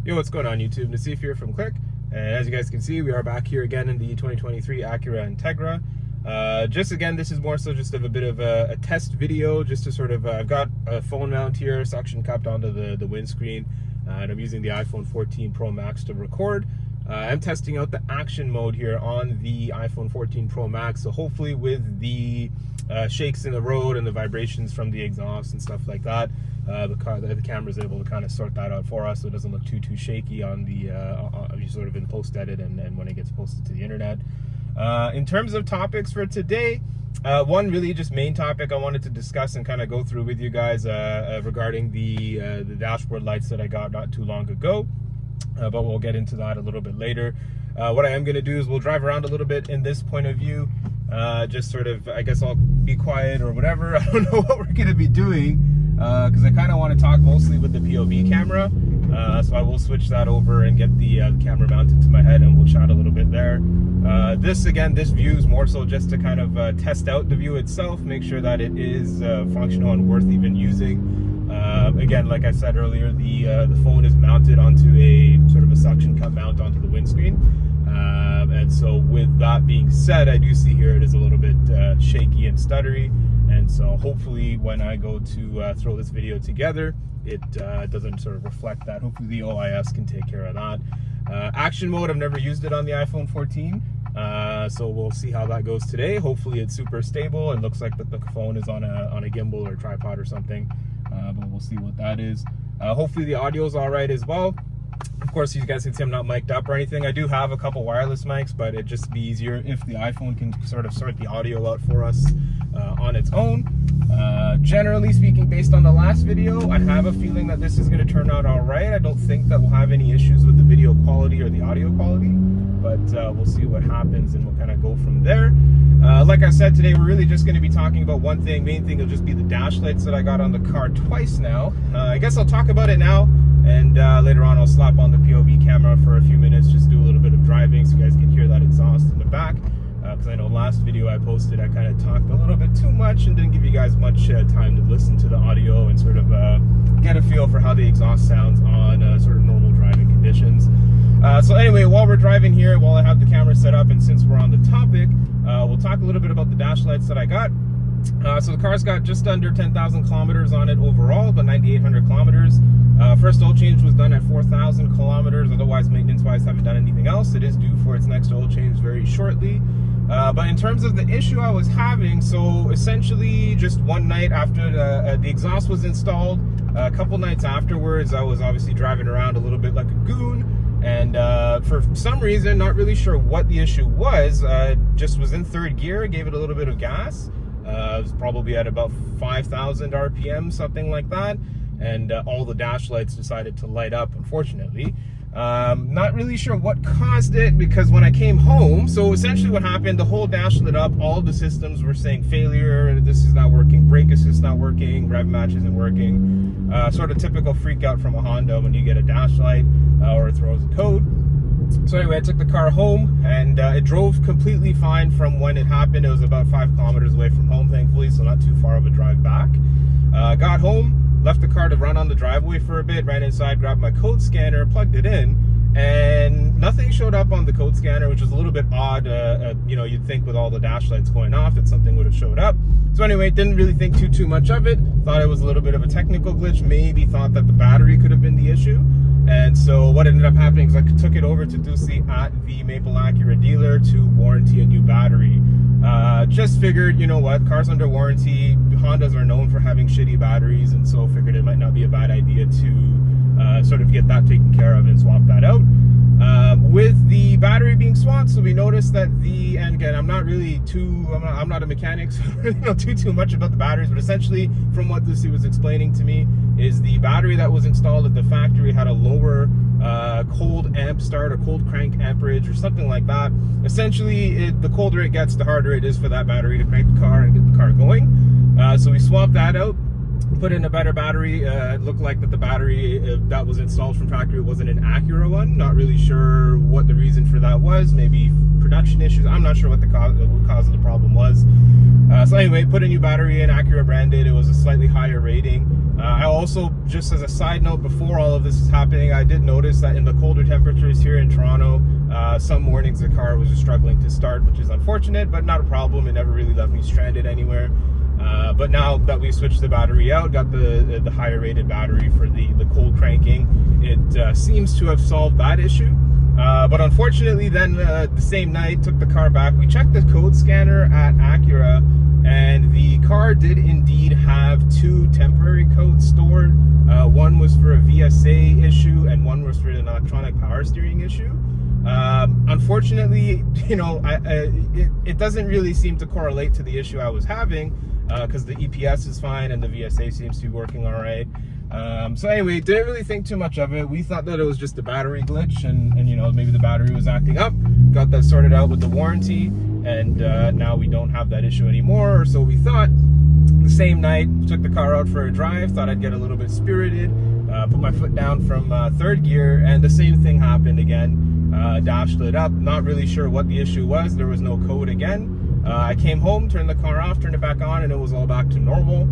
Yo, what's going on YouTube? Nassif here from Click. And as you guys can see, we are back here again in the 2023 Acura Integra. Again, this is more so just of a bit of a test video, just to sort of, I've got a phone mount here, suction cupped onto the windscreen, and I'm using the iPhone 14 Pro Max to record. I'm testing out the action mode here on the iPhone 14 Pro Max, so hopefully with the shakes in the road and the vibrations from the exhaust and stuff like that, the camera is able to kind of sort that out for us, so it doesn't look too shaky on the sort of in post edit and when it gets posted to the internet. In terms of topics for today, one really just main topic I wanted to discuss and kind of go through with you guys regarding the dashboard lights that I got not too long ago, but we'll get into that a little bit later. What I am going to do is we'll drive around a little bit in this point of view, just sort of, I guess I'll be quiet or whatever. I don't know what we're going to be doing, because I kind of want to talk mostly with the POV camera, so I will switch that over and get the camera mounted to my head and we'll chat a little bit there. This view is more so just to kind of test out the view itself, make sure that it is functional and worth even using. Again, like I said earlier, the phone is mounted onto a sort of a suction cup mount onto the windscreen, and so with that being said, I do see here it is a little bit shaky and stuttery, and so hopefully when I go to throw this video together, it doesn't sort of reflect that. Hopefully the OIS can take care of that. Action mode, I've never used it on the iPhone 14, so we'll see how that goes today. Hopefully it's super stable and looks like the phone is on a gimbal or tripod or something, but we'll see what that is. Hopefully the audio is all right as well. Of course, you guys can see I'm not mic'd up or anything. I do have a couple wireless mics, but it'd just be easier if the iPhone can sort of sort the audio out for us on its own. Generally speaking, based on the last video, I have a feeling that this is going to turn out all right. I don't think that we'll have any issues with the video quality or the audio quality, but we'll see what happens and we'll kind of go from there. Like I said, today we're really just going to be talking about one thing. Main thing will just be the dash lights that I got on the car twice now. I guess I'll talk about it now, and later on I'll slap on the POV camera for a few minutes, just do a little bit of driving so you guys can hear that exhaust in the back. Because I know last video I posted, I kind of talked a little bit too much and didn't give you guys much time to listen to the audio and sort of get a feel for how the exhaust sounds on sort of normal driving conditions. So anyway, while we're driving here, while I have the camera set up, and since we're on the topic, we'll talk a little bit about the dash lights that I got. So the car's got just under 10,000 kilometers on it overall, about 9,800 kilometers. First oil change was done at 4,000 kilometers. Otherwise, maintenance-wise, haven't done anything else. It is due for its next oil change very shortly. But in terms of the issue I was having, so essentially just one night after the exhaust was installed, a couple nights afterwards, I was obviously driving around a little bit like a goon, and for some reason, not really sure what the issue was, just was in third gear, gave it a little bit of gas. It was probably at about 5,000 RPM, something like that, and all the dash lights decided to light up, unfortunately. Not really sure what caused it, because when I came home, so essentially what happened, the whole dash lit up, all of the systems were saying failure, this is not working, brake assist not working, rev match isn't working, sort of typical freak out from a Honda when you get a dash light or it throws a code. So anyway, I took the car home, and it drove completely fine from when it happened. It was about 5 kilometers away from home, thankfully, so not too far of a drive back. Got home, left the car to run on the driveway for a bit, ran inside, grabbed my code scanner, plugged it in, and nothing showed up on the code scanner, which was a little bit odd. You know, you'd think with all the dash lights going off that something would have showed up. So anyway, didn't really think too much of it. Thought it was a little bit of a technical glitch, maybe thought that the battery could have been the issue. And so what ended up happening is I took it over to Ducey at the Maple Acura dealer to warranty a new battery. Just figured, you know what, cars under warranty, Hondas are known for having shitty batteries, and so figured it might not be a bad idea to sort of get that taken care of and swap that out. With the battery being swapped, so we noticed that and again, I'm not a mechanic, so I don't really know too much about the batteries, but essentially from what Lucy was explaining to me is the battery that was installed at the factory had a lower cold amp start or cold crank amperage or something like that. Essentially, the colder it gets, the harder it is for that battery to crank the car and get the car going. So we swapped that out, put in a better battery. It looked like that the battery that was installed from factory wasn't an Acura one. Not really sure what the reason for that was. Maybe production issues. I'm not sure what the cause of the problem was. So anyway, put a new battery in, Acura branded. It was a slightly higher rating. I also, just as a side note, before all of this is happening, I did notice that in the colder temperatures here in Toronto, some mornings the car was just struggling to start, which is unfortunate, but not a problem. It never really left me stranded anywhere. But now that we switched the battery out, got the higher rated battery for the cold cranking, it seems to have solved that issue. But unfortunately then the same night, took the car back. We checked the code scanner at Acura, and the car did indeed have 2 temporary codes stored. One was for a VSA issue and one was for an electronic power steering issue. Unfortunately, you know, it doesn't really seem to correlate to the issue I was having, because the EPS is fine and the VSA seems to be working all right. So anyway, didn't really think too much of it. We thought that it was just a battery glitch, and you know, maybe the battery was acting up. Got that sorted out with the warranty, and now we don't have that issue anymore. So we thought, the same night, took the car out for a drive, thought I'd get a little bit spirited, put my foot down from 3rd gear, and the same thing happened again. Dash lit up, not really sure what the issue was. There was no code again. I came home, turned the car off, turned it back on, and it was all back to normal.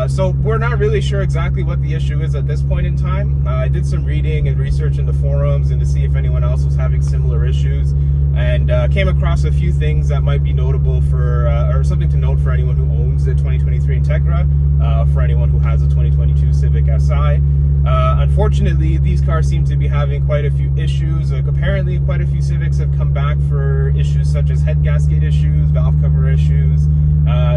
So we're not really sure exactly what the issue is at this point in time. I did some reading and research in the forums and to see if anyone else was having similar issues, and came across a few things that might be notable for, or something to note for anyone who owns the 2023 Integra, for anyone who has a 2022 Civic Si. Unfortunately, these cars seem to be having quite a few issues. Apparently, quite a few Civics have come back for issues such as head gasket issues, valve cover issues.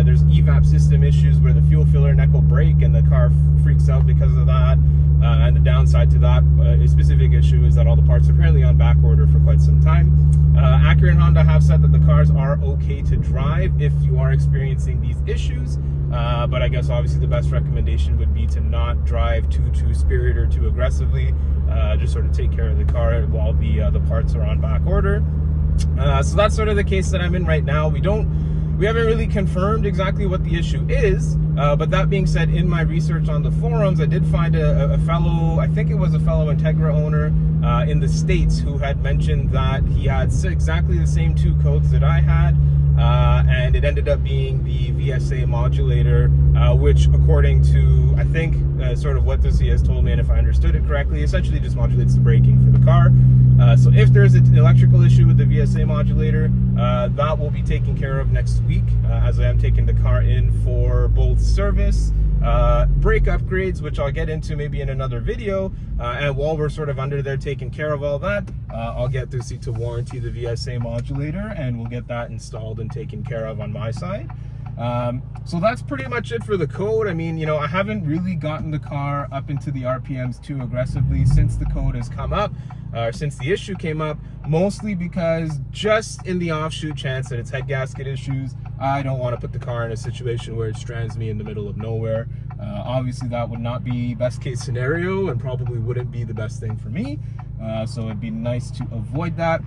There's evap system issues where the fuel filler neck will break and the car freaks out because of that. And the downside to that specific issue is that all the parts are apparently on back order for quite some time. Acura and Honda have said that the cars are okay to drive if you are experiencing these issues. But I guess obviously the best recommendation would be to not drive too spirited or too aggressively. Just sort of take care of the car while the parts are on back order. So that's sort of the case that I'm in right now. We haven't really confirmed exactly what the issue is, but that being said, in my research on the forums, I did find a fellow, I think it was a fellow Integra owner in the States, who had mentioned that he had exactly the same 2 codes that I had, and it ended up being the VSA modulator, which according to, I think, sort of what he has told me, and if I understood it correctly, essentially just modulates the braking for the car. So if there's an electrical issue with the VSA modulator, that will be taken care of next week, as I am taking the car in for both service, brake upgrades, which I'll get into maybe in another video, and while we're sort of under there taking care of all that, I'll get Ducey to warranty the VSA modulator, and we'll get that installed and taken care of on my side. So that's pretty much it for the code. I mean, you know, I haven't really gotten the car up into the RPMs too aggressively since the code has come up, since the issue came up, mostly because just in the offshoot chance that it's head gasket issues, I don't want to put the car in a situation where it strands me in the middle of nowhere. Obviously that would not be best case scenario and probably wouldn't be the best thing for me. So it'd be nice to avoid that.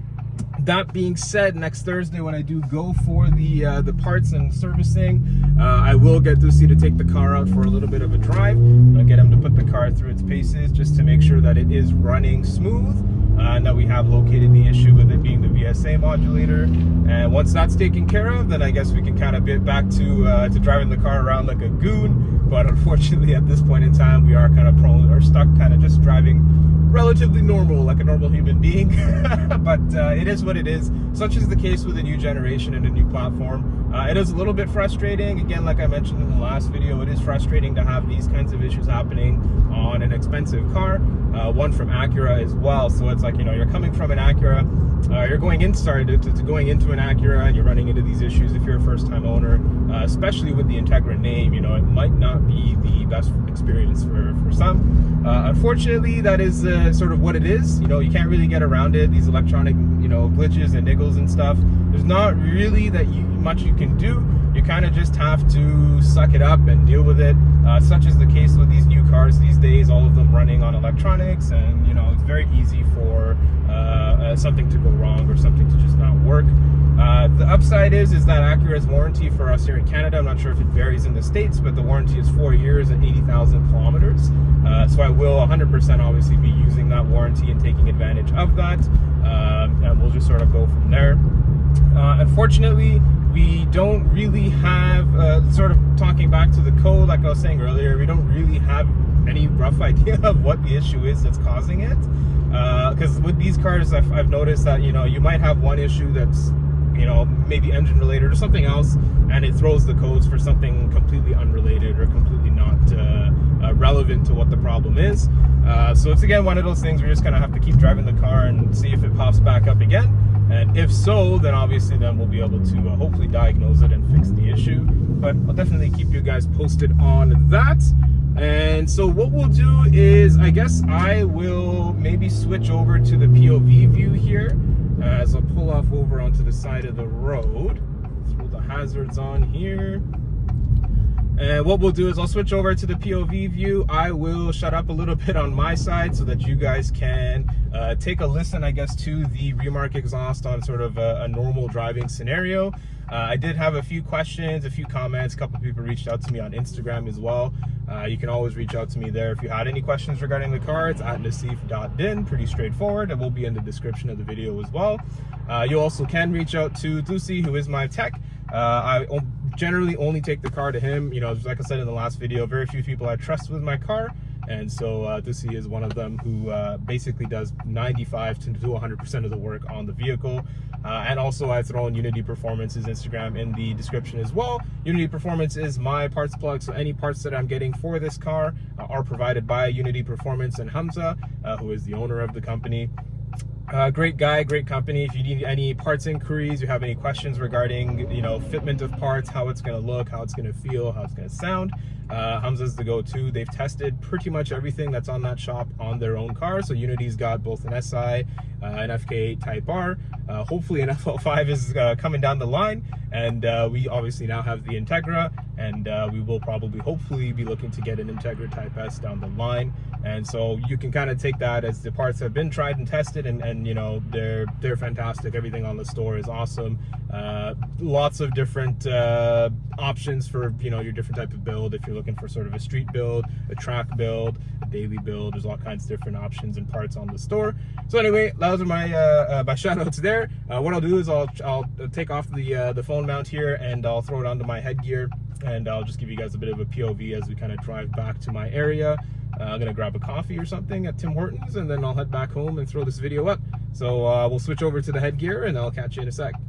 That being said, next Thursday when I do go for the parts and servicing, I will get Ducey to take the car out for a little bit of a drive. I'll get him to put the car through its paces just to make sure that it is running smooth, and that we have located the issue with it being the VSA modulator. And once that's taken care of, then I guess we can kind of get back to driving the car around like a goon. But unfortunately at this point in time, we are kind of prone or stuck kind of just driving relatively normal, like a normal human being. But it is what it is. Such is the case with a new generation and a new platform. It is a little bit frustrating. Again, like I mentioned in the last video, it is frustrating to have these kinds of issues happening on an expensive car, one from Acura as well. So it's like, you know, you're coming from an Acura, you're going into an Acura, and you're running into these issues if you're a first-time owner, especially with the Integra name. You know, it might not be the best experience for some. Unfortunately, that is sort of what it is. You know, you can't really get around it. These electronic, you know, glitches and niggles and stuff, there's not really much you can do. You kind of just have to suck it up and deal with it. Such is the case with these new cars these days, all of them running on electronics, and you know, it's very easy for something to go wrong or something to just not work. The upside is that Acura's warranty for us here in Canada, I'm not sure if it varies in the States, but the warranty is 4 years and 80,000 kilometers. So I will 100% obviously be using that warranty and taking advantage of that. And we'll just sort of go from there. Unfortunately, we don't really have, sort of talking back to the code, like I was saying earlier, we don't really have any rough idea of what the issue is that's causing it. Because with these cars, I've noticed that, you know, you might have one issue that's, you know, maybe engine related or something else, and it throws the codes for something completely unrelated or completely not relevant to what the problem is. So it's again one of those things where you just kind of have to keep driving the car and see if it pops back up again. And if so, then obviously then we'll be able to hopefully diagnose it and fix the issue. But I'll definitely keep you guys posted on that. And so what we'll do is, I guess I will maybe switch over to the POV view here as I'll pull off over onto the side of the road. Throw the hazards on here. And what we'll do is I'll switch over to the POV view. I will shut up a little bit on my side so that you guys can take a listen, I guess, to the remark exhaust on sort of a normal driving scenario. I did have a few questions, a few comments. A couple people reached out to me on Instagram as well. You can always reach out to me there if you had any questions regarding the car. It's at nasif.din, pretty straightforward. It will be in the description of the video as well. You also can reach out to Dusi, who is my tech. I generally only take the car to him. You know, like I said in the last video, very few people I trust with my car, and so Dusi is one of them who basically does 95 to 100% of the work on the vehicle. And also I've thrown Unity Performance's Instagram in the description as well. Unity Performance is my parts plug, so any parts that I'm getting for this car are provided by Unity Performance and Hamza, who is the owner of the company. Great guy, great company. If you need any parts inquiries, you have any questions regarding, you know, fitment of parts, how it's going to look, how it's going to feel, how it's going to sound, Hamza's the go-to. They've tested pretty much everything that's on that shop on their own car. So Unity's got both an SI, an FK8 Type R, hopefully an FL5 is coming down the line, and we obviously now have the Integra, and we will probably hopefully be looking to get an Integra Type S down the line. And so you can kind of take that as the parts have been tried and tested, and you know, they're fantastic. Everything on the store is awesome. Lots of different options for, you know, your different type of build. If you're looking for sort of a street build, a track build, a daily build, there's all kinds of different options and parts on the store. So anyway, those are my shout outs there. What I'll do is I'll take off the phone mount here, and I'll throw it onto my headgear, and I'll just give you guys a bit of a POV as we kind of drive back to my area. I'm gonna grab a coffee or something at Tim Hortons, and then I'll head back home and throw this video up. So we'll switch over to the headgear, and I'll catch you in a sec.